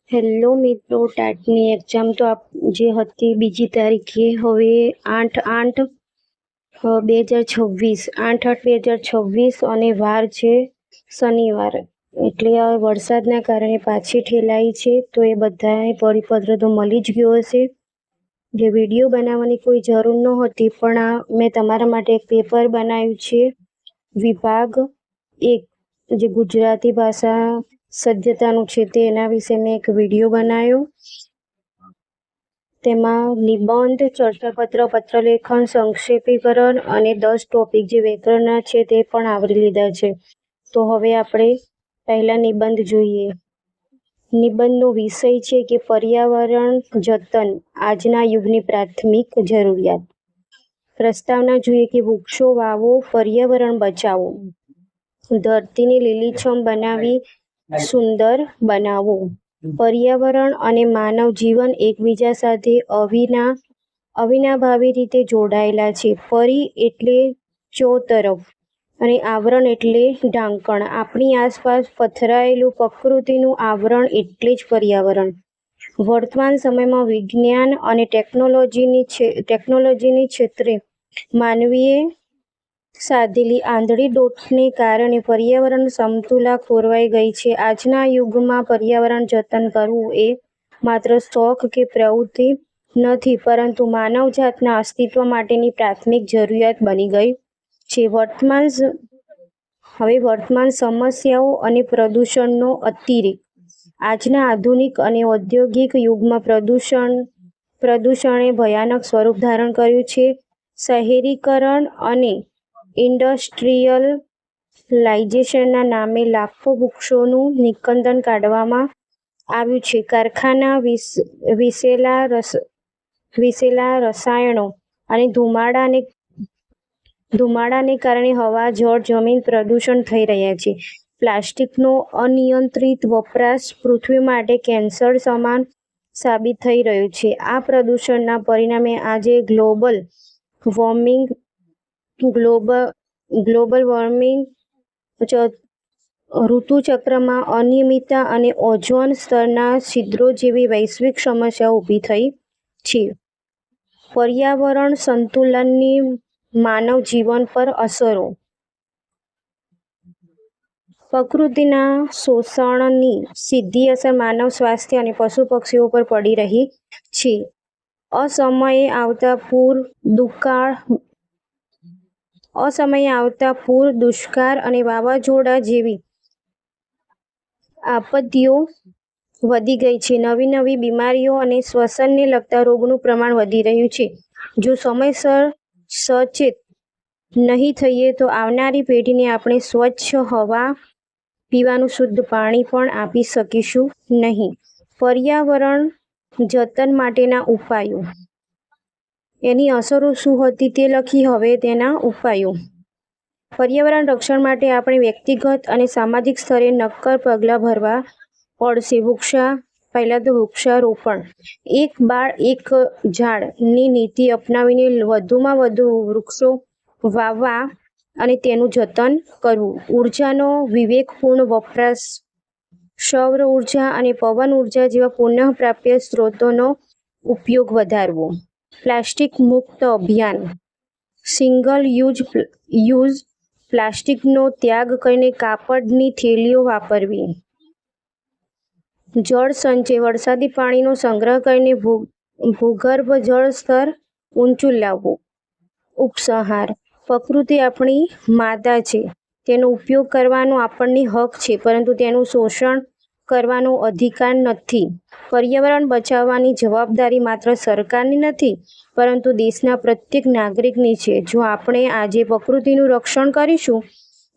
Hello મિત્રો, ટાટની exam તો જે હતી 2જી તારીખે, હવે 8/8/2026, 8/8/2026 અને વાર છે શનિવાર. એટલે હવે વરસાદના કારણે પાછી ઠેલાઈ છે, તો એ બધાને પરિપત્ર તો મળી જ ગયો હશે. જે વિડીયો બનાવવાની કોઈ જરૂર નહોતી, પણ મેં તમારા માટે એક પેપર બનાવ્યું છે. વિભાગ 1, જે ગુજરાતી ભાષા સભ્યતાનું છે, તેના વિશે મેં એક વિડીયો બનાવ્યો. તેમાં નિબંધ, ચર્ચાપત્ર, પત્રલેખન, સંક્ષેપીકરણ અને 10 ટોપિક જે વ્યાકરણના છે તે પણ આવરી લીધા છે. તો હવે આપણે પહેલા નિબંધ જોઈએ. નિબંધનો વિષય છે કે પર્યાવરણ જતન આજના યુગની પ્રાથમિક જરૂરિયાત. પ્રસ્તાવના જોઈએ કે વૃક્ષો વાવો, પર્યાવરણ બચાવો, ધરતીને લીલીછમ બનાવી સુંદર બનાવો. પર્યાવરણ અને માનવ જીવન એકબીજા સાથે અવિનાભાવી રીતે જોડાયેલા છે. પરી એટલે ચોતરફ અને આવરણ એટલે ઢાંકણ. આપણી આસપાસ પથરાયેલું પ્રકૃતિનું આવરણ એટલે જ પર્યાવરણ. વર્તમાન સમયમાં વિજ્ઞાન અને ટેકનોલોજીની ક્ષેત્રે માનવીએ સાધેલી આંધળી દોટને કારણે પર્યાવરણ સમતુલા ખોરવાઈ ગઈ છે. આજના યુગમાં પર્યાવરણ જતન કરવું એ માત્ર શોખ કે પ્રવૃત્તિ નથી, પરંતુ માનવજાતના અસ્તિત્વ માટેની પ્રાથમિક જરૂરિયાત બની ગઈ છે. વર્તમાન સમસ્યાઓ અને પ્રદૂષણનો અતિરેક. આજના આધુનિક અને ઔદ્યોગિક યુગમાં પ્રદૂષણે ભયાનક સ્વરૂપ ધારણ કર્યું છે. શહેરીકરણ અને ઇન્ડસ્ટ્રીયલાઇઝેશનના નામે લાખો વૃક્ષોનું નિકંદન કાઢવામાં આવ્યું છે. કારખાના, વિષેલા રસાયણો અને ધુમાડાને કારણે હવા, જળ, જમીન પ્રદૂષણ થઈ રહ્યા છે. પ્લાસ્ટિકનો અનિયંત્રિત વપરાશ પૃથ્વી માટે કેન્સર સમાન સાબિત થઈ રહ્યું છે. આ પ્રદૂષણના પરિણામે આજે ગ્લોબલ વોર્મિંગ, ઋતુચક્રમાં અનિયમિતતા અને ઓઝોન સ્તરના છિદ્રો જેવી વૈશ્વિક સમસ્યાઓ ઊભી થઈ છે. પર્યાવરણ સંતુલનની માનવ જીવન પર અસરો. પ્રકૃતિના શોષણની સીધી અસર માનવ સ્વાસ્થ્ય અને પશુ પક્ષીઓ પર પડી રહી છે. અસમયે આવતા પૂર, દુષ્કાળ અને વાવાઝોડા જેવી આપત્તિઓ વધી ગઈ છે. નવી બીમારીઓ અને શ્વસનને લગતા રોગોનું પ્રમાણ વધી રહ્યું છે. જો સમયસર સચેત નહીં થઈએ તો આવનારી પેઢીને આપણે સ્વચ્છ હવા, પીવાનું શુદ્ધ પાણી પણ આપી શકીશું નહીં. પર્યાવરણ જતન માટેના ઉપાયો. એની અસરો શું હતી તે લખી. હવે તેના ઉપાયો. પર્યાવરણ રક્ષણ માટે આપણે વ્યક્તિગત અને સામાજિક સ્તરે નક્કર પગલાં ભરવા પડશે. પહેલા તો વૃક્ષારોપણ. એક બાળ એક ઝાડ ની નીતિ અપનાવીને વધુમાં વધુ વૃક્ષો વાવવા અને તેનું જતન કરવું. ઉર્જાનો વિવેકપૂર્ણ વપરાશ. સૌર ઉર્જા અને પવન ઉર્જા જેવા પુનઃપ્રાપ્ય સ્ત્રોતોનો ઉપયોગ વધારવો. પ્લાસ્ટિક મુક્ત અભિયાન. સિંગલ યુઝ પ્લાસ્ટિકનો ત્યાગ કરીને કાપડની થેલીઓ વાપરવી. જળ સંચય. વરસાદી પાણીનો સંગ્રહ કરીને ભૂગર્ભ જળ સ્તર ઊંચું લાવવું. ઉપસંહાર. પ્રકૃતિ આપણી માતા છે. તેનો ઉપયોગ કરવાનો આપણને હક છે, પરંતુ તેનું શોષણ કરવાનો અધિકાર નથી. પર્યાવરણ બચાવવાની જવાબદારી માત્ર સરકારની નથી, પરંતુ દેશના પ્રત્યેક નાગરિકની છે. જો આપણે આજે પ્રકૃતિનું રક્ષણ કરીશું,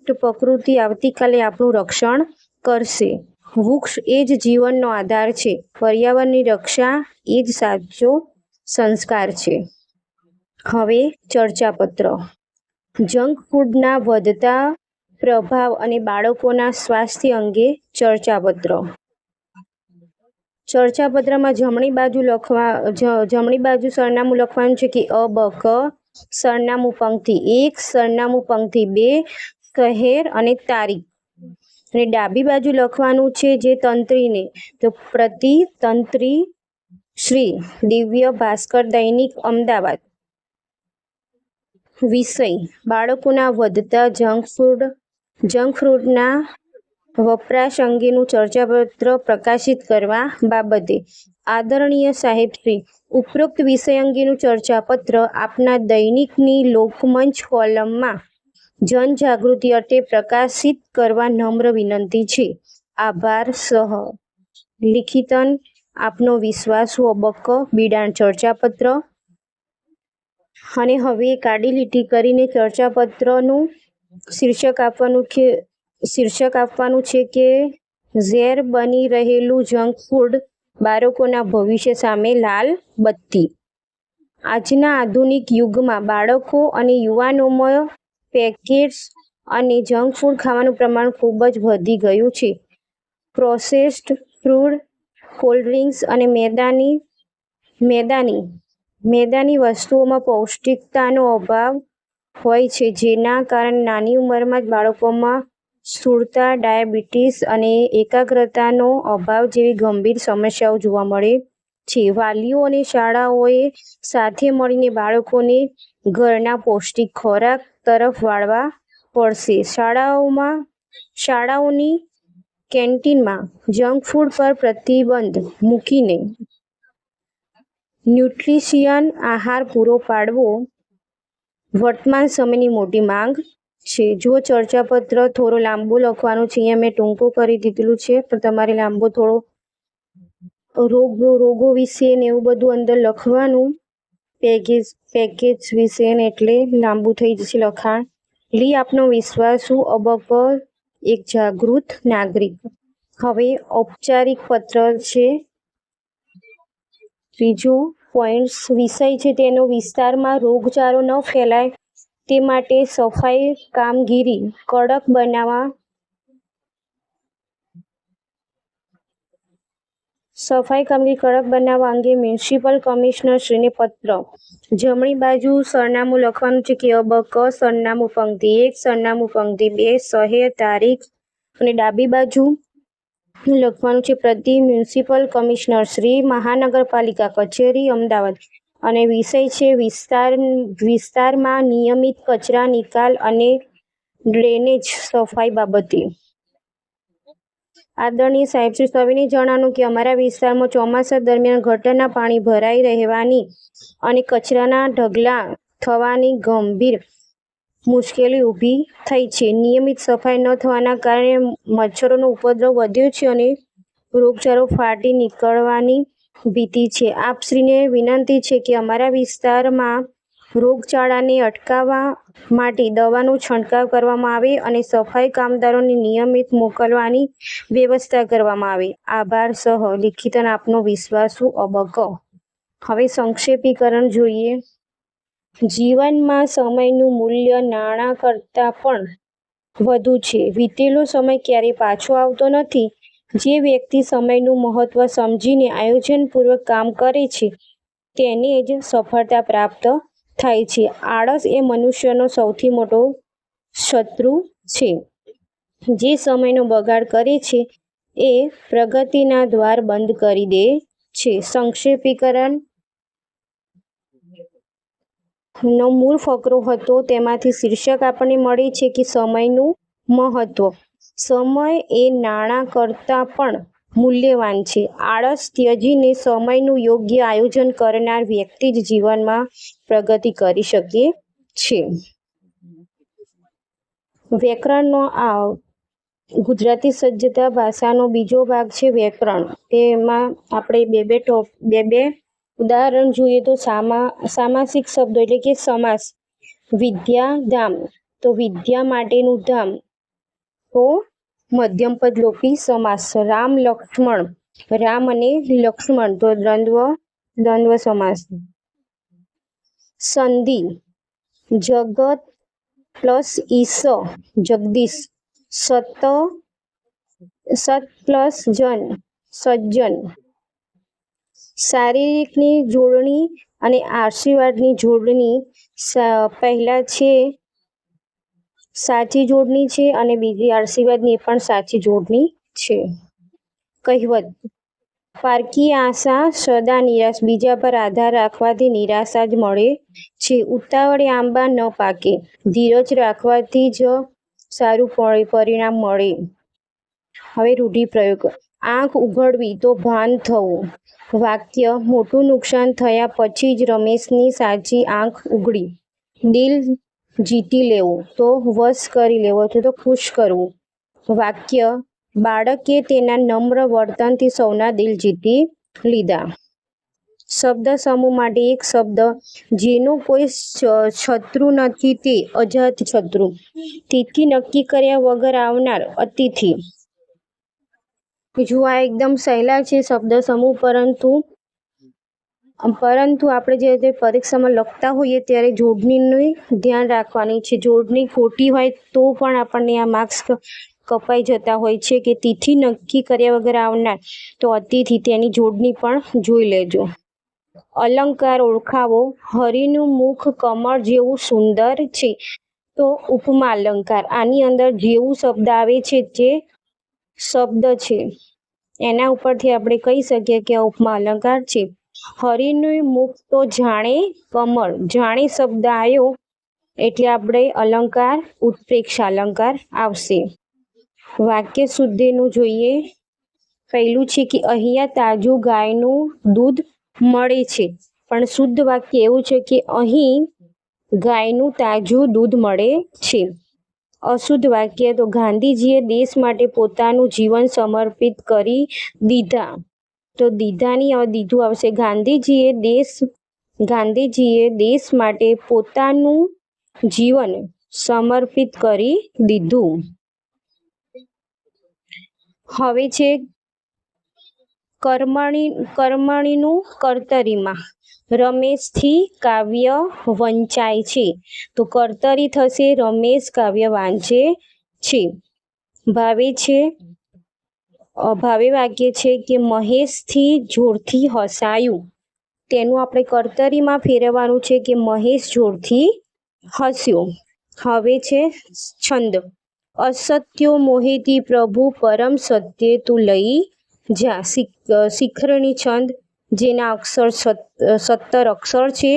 તો પ્રકૃતિ આવતીકાલે આપણું રક્ષણ કરશે. વૃક્ષ એ જ જીવનનો આધાર છે. પર્યાવરણની રક્ષા એ જ સાચો સંસ્કાર છે. હવે ચર્ચાપત્ર. જંક ફૂડના વધતા પ્રભાવ અને બાળકોના સ્વાસ્થ્ય અંગે ચર્ચાપત્ર. ચર્ચાપત્રમાં જમણી બાજુ સરનામું લખવાનું છે કે ક. સરનામું પંક્તિ 1, સરનામું પંક્તિ 2, શહેર અને તારીખ. અને ડાબી બાજુ લખવાનું છે જે તંત્રીને, તો પ્રતિતંત્રી શ્રી દિવ્ય ભાસ્કર દૈનિક અમદાવાદ. વિષય: બાળકોના વધતા જંક ફૂડના વપરાશ અંગેનું ચર્ચાપત્ર પ્રકાશિત કરવા બાબતે. આદરણીય સાહેબશ્રી, ઉપરોક્ત વિષય અંગેનું ચર્ચાપત્ર આપના દૈનિકની લોકમંચ કોલમમાં જનજાગૃતિ અર્થે પ્રકાશિત કરવા નમ્ર વિનંતી છે. આભાર. લિખિતન આપનો વિશ્વાસુ અબક્ક બિડાણ ચર્ચાપત્ર. અને હવે એક આડી લીટી કરીને ચર્ચાપત્રનું શીર્ષક આપવાનું છે કે ઝેર બની રહેલું જંક ફૂડ, બાળકોના ભવિષ્ય સામે લાલ બત્તી. આજના આધુનિક યુગમાં બાળકો અને યુવાનોમાં પેકેટ્સ અને જંક ફૂડ ખાવાનું પ્રમાણ ખૂબ જ વધી ગયું છે. પ્રોસેસ્ડ ફૂડ, કોલ્ડ ડ્રિંક્સ અને મેદાની વસ્તુઓમાં પૌષ્ટિકતાનો અભાવ હોય છે, જેના કારણે નાની ઉંમરમાં જ બાળકોમાં સ્થૂળતા, ડાયાબિટીસ અને એકાગ્રતાનો અભાવ જેવી ગંભીર સમસ્યાઓ જોવા મળે છે. વાલીઓ અને શાળાઓએ સાથે મળીને બાળકોને ઘરના પૌષ્ટિક ખોરાક તરફ વાળવા પડશે. શાળાઓની કેન્ટીનમાં જંક ફૂડ પર પ્રતિબંધ મૂકીને ન્યુટ્રિશિયસ આહાર પૂરો પાડવો વર્તમાન સમયની મોટી માંગ છે. જો ચર્ચાપત્ર થોડો લાંબો લખવાનું છે, અહીંયા મેં ટૂંકો કરી દીધેલું છે, પણ તમારે લાંબો થોડો રોગો વિશે ને એવું બધું અંદર લખવાનું, પેકેજ વિશે ને, એટલે લાંબુ થઈ જશે લખાણ. આપનો વિશ્વાસુ અબક્ક એક જાગૃત નાગરિક. હવે ઔપચારિક પત્ર છે. ત્રીજો પોઈન્ટ વિષય છે તેનો વિસ્તારમાં રોગચાળો ન ફેલાય તે માટે સફાઈ કામગીરી કડક બનાવવા અંગે મ્યુનિસિપલ કમિશનરશ્રીને પત્ર. જમણી બાજુ સરનામું લખવાનું છે કે અબક્ક, સરનામું પંક્તિ 1, સરનામું પંક્તિ 2, શહેર, તારીખ, અને ડાબી બાજુ લખવાનું છે પ્રતિ મ્યુનિસિપલ કમિશનરશ્રી, મહાનગરપાલિકા કચેરી, અમદાવાદ. અને વિષય છે વિસ્તારમાં નિયમિત કચરા નિકાલ અને ડ્રેનેજ સફાઈ બાબતે. આદરણીય સાહેબશ્રી, સવિનય જણાવવાનું કે અમારા વિસ્તારમાં ચોમાસા દરમિયાન ગટરના પાણી ભરાઈ રહેવાની અને કચરાના ઢગલા થવાની ગંભીર મુશ્કેલી ઊભી થઈ છે. નિયમિત સફાઈ ન થવાના કારણે મચ્છરોનો ઉપદ્રવ વધ્યો છે અને રોગચાળો ફાટી નીકળવાની ભીતિ છે. આપશ્રીને વિનંતી છે કે અમારા વિસ્તારમાં રોગચાળાને અટકાવવા માટે દવાનો છંટકાવ કરવામાં આવે અને સફાઈ કામદારોને નિયમિત મોકલવાની વ્યવસ્થા કરવામાં આવે. આભાર. લિખિતન આપનો વિશ્વાસુ અબક્ક. હવે સંક્ષેપીકરણ જોઈએ. જીવનમાં સમયનું મૂલ્ય નાણાં કરતાં પણ વધુ છે. વીતેલો સમય ક્યારેય પાછો આવતો નથી. જે વ્યક્તિ સમયનું મહત્વ સમજીને આયોજનપૂર્વક કામ કરે છે તેને જ સફળતા પ્રાપ્ત થાય છે. આળસ એ મનુષ્યનો સૌથી મોટો શત્રુ છે. જે સમયનો બગાડ કરે છે એ પ્રગતિના દ્વાર બંધ કરી દે છે. સંક્ષેપીકરણ નો મૂળ ફકરો હતો, તેમાંથી શીર્ષક આપણને મળે છે કે સમયનું મહત્વ. સમય એ નાણાં કરતાં પણ મૂલ્યવાન છે. આળસ ત્યજીને સમયનું યોગ્ય આયોજન કરનાર વ્યક્તિ જ જીવનમાં પ્રગતિ કરી શકે છે. વ્યાકરણનો ગુજરાતી સજ્જતા ભાષાનો બીજો ભાગ છે વ્યાકરણ. તેમાં આપણે બે ઉદાહરણ જોઈએ તો સામાસિક શબ્દો એટલે કે સમાસ. વિદ્યા ધામ, તો વિદ્યા માટેનું ધામ, તો મધ્યમપદ લોપી સમાસ. રામ લક્ષ્મણ, રામ અને લક્ષ્મણ, તો દ્વંદ્વ સમાસ. સંધિ, જગત પ્લસ ઈશ, જગદીશ. સત પ્લસ જન, સજ્જન. શારીરિકની જોડણી અને આશીર્વાદની જોડણી પહેલા છે સાચી જોડણી છે અને બીજી આશીર્વાદની પણ સાચી જોડણી છે. કહેવત: પારકી આશા સદા નિરાશ. બીજા પર આધાર રાખવાથી નિરાશા જ મળે છે. ઉતાવળે આંબા ન પાકે. ધીરજ રાખવાથી જ સારું પરિણામ મળે. હવે રૂઢિપ્રયોગ: આંખ ઉઘડવી તો ભાન થવું. વાક્ય: મોટું નુકસાન થયા પછી જ રમેશની સાચી આંખ ઉઘડી. દિલ જીતી લેવું તો વશ કરી લેવો અથવા તો ખુશ કરવું. વાક્ય: બાળકે તેના નમ્ર વર્તનથી સૌના દિલ જીતી લીધા. શબ્દ સમૂહ માટે એક શબ્દ: જેનો કોઈ શત્રુ નથી તે અજાત શત્રુ. તિથિ નક્કી કર્યા વગર આવનાર અતિથિ. જો આ એકદમ સહેલા છે શબ્દ સમૂહ, પરંતુ આપણે જે પરીક્ષામાં લખતા હોઈએ ત્યારે જોડણીનું ધ્યાન રાખવાની છે. જોડણી ખોટી હોય તો પણ આપણને આ માર્ક્સ કપાઈ જતા હોય છે. કે તિથિ નક્કી કર્યા વગર આવનાર તો અતિથિ, તેની જોડણી પણ જોઈ લેજો. અલંકાર ઓળખાવો. હરિનું મુખ કમળ જેવું સુંદર છે તો ઉપમા અલંકાર. આની અંદર જેવું શબ્દ આવે છે જે શબ્દ છે એના ઉપરથી આપણે કહી શકીએ કે આ ઉપમા અલંકાર છે. હરિનું મુખ તો જાણે કમળ. જાણે શબ્દ આવ્યો એટલે આપણે અલંકાર ઉત્પ્રેક્ષા અલંકાર આવશે. વાક્ય શુદ્ધિનું જોઈએ. પહેલું છે કે અહીંયા તાજું ગાયનું દૂધ મળે છે. પણ શુદ્ધ વાક્ય એવું છે કે અહીં ગાયનું તાજું દૂધ મળે છે. અશુદ્ધ વાક્ય: તો ગાંધીજીએ દેશ માટે પોતાનું જીવન સમર્પિત કરી દીધા. તો દીધાની હવે દીધું આવશે. ગાંધીજીએ દેશ માટે પોતાનું જીવન સમર્પિત કરી દીધું. હવે છે કર્મણીનું કર્તરીમાં. રમેશથી કાવ્ય વંચાય છે. તો કર્તરી થશે રમેશ કાવ્ય વાંચે છે. ભાવે વાક્ય છે કે મહેશથી જોરથી હસાયું. તેનું આપણે કર્તરીમાં ફેરવવાનું છે કે મહેશ જોરથી હસ્યો. હવે છે છંદ: અસત્યો મોહેથી પ્રભુ પરમ સત્ય તું લઈ જા. શિખરણી છંદ, જેના અક્ષર 17 અક્ષર છે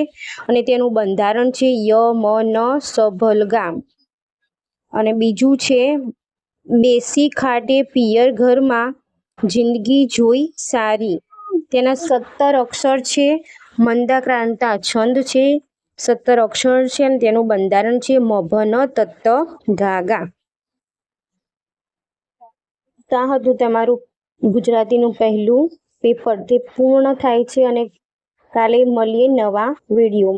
અને તેનું બંધારણ છે ય મ ન સ ભ લ ગા. અને બીજું છે બેસી ખાટે પિયર ઘરમાં જિંદગી જોઈ સારી. તેના 17 અક્ષર છે. મંદાક્રાંતા છંદ છે, 17 અક્ષર છે અને તેનું બંધારણ છે મ ભ ન ત ત ગા ગા. તો આ હતું તમારું ગુજરાતીનું પહેલું પેપર. તે પૂર્ણ થાય છે અને કાલે મળીએ નવા વિડીયો.